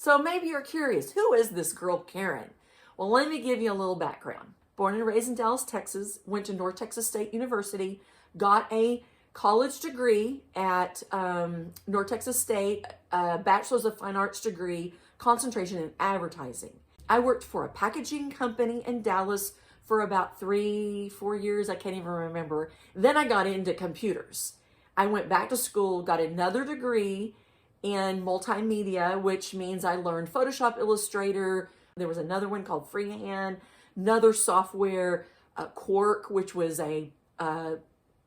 So maybe you're curious, who is this girl Karen? Well, let me give you a little background. Born and raised in Dallas, Texas, went to North Texas State University, got a college degree at North Texas State, a Bachelor's of Fine Arts degree, concentration in advertising. I worked for a packaging company in Dallas for about 3-4 years. I can't even remember. Then I got into computers. I went back to school, got another degree in multimedia, which means I learned Photoshop, Illustrator. There was another one called Freehand, another software, Quark, which was a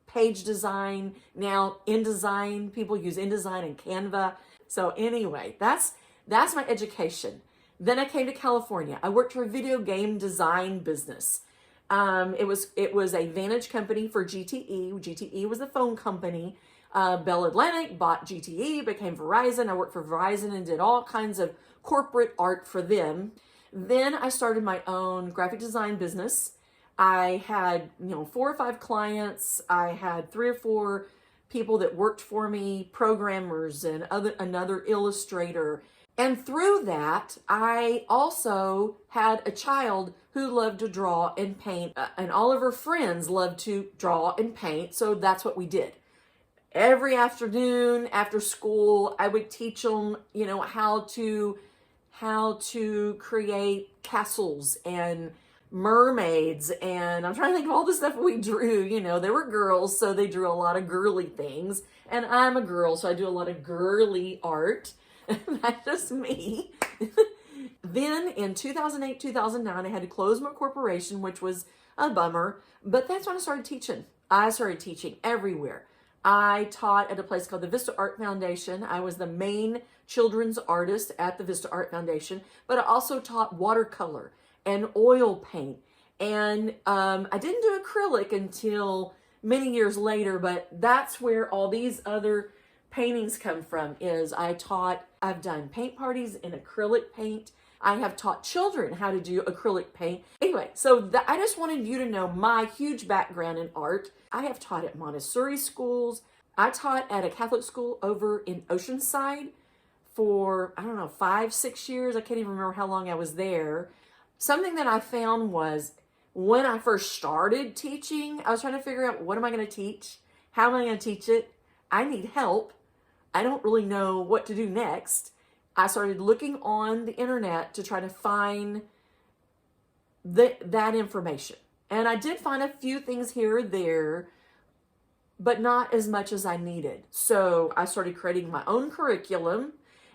page design. Now InDesign, people use InDesign and Canva. So anyway, that's my education. Then I came to California. I worked for a video game design business. It was a Vantage company for GTE. GTE was the phone company. Bell Atlantic bought GTE, became Verizon. I worked for Verizon and did all kinds of corporate art for them. Then I started my own graphic design business. I had, 4 or 5 clients. I had 3 or 4 people that worked for me, programmers and another illustrator. And through that, I also had a child who loved to draw and paint, and all of her friends loved to draw and paint. So that's what we did. Every afternoon after school, I would teach them, how to create castles and mermaids. And I'm trying to think of all the stuff we drew. They were girls, so they drew a lot of girly things. And I'm a girl, so I do a lot of girly art. That's just me. Then in 2008, 2009, I had to close my corporation, which was a bummer. But that's when I started teaching. I started teaching everywhere. I taught at a place called the Vista Art Foundation. I was the main children's artist at the Vista Art Foundation, but I also taught watercolor and oil paint. And I didn't do acrylic until many years later, but that's where all these other paintings come from. I've done paint parties in acrylic paint. I have taught children how to do acrylic paint. Anyway, so I just wanted you to know my huge background in art. I have taught at Montessori schools. I taught at a Catholic school over in Oceanside for, 5-6 years. I can't even remember how long I was there. Something that I found was when I first started teaching, I was trying to figure out, what am I going to teach? How am I going to teach it? I need help. I don't really know what to do next. I started looking on the internet to try to find that information. And I did find a few things here or there, but not as much as I needed. So I started creating my own curriculum,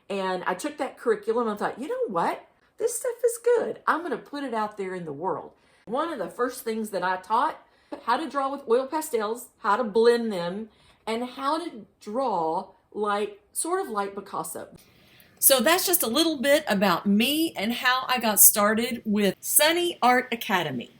and I took that curriculum and thought, you know what? This stuff is good. I'm going to put it out there in the world. One of the first things that I taught, how to draw with oil pastels, how to blend them, and how to draw sort of like Picasso. So that's just a little bit about me and how I got started with Sunny Art Academy.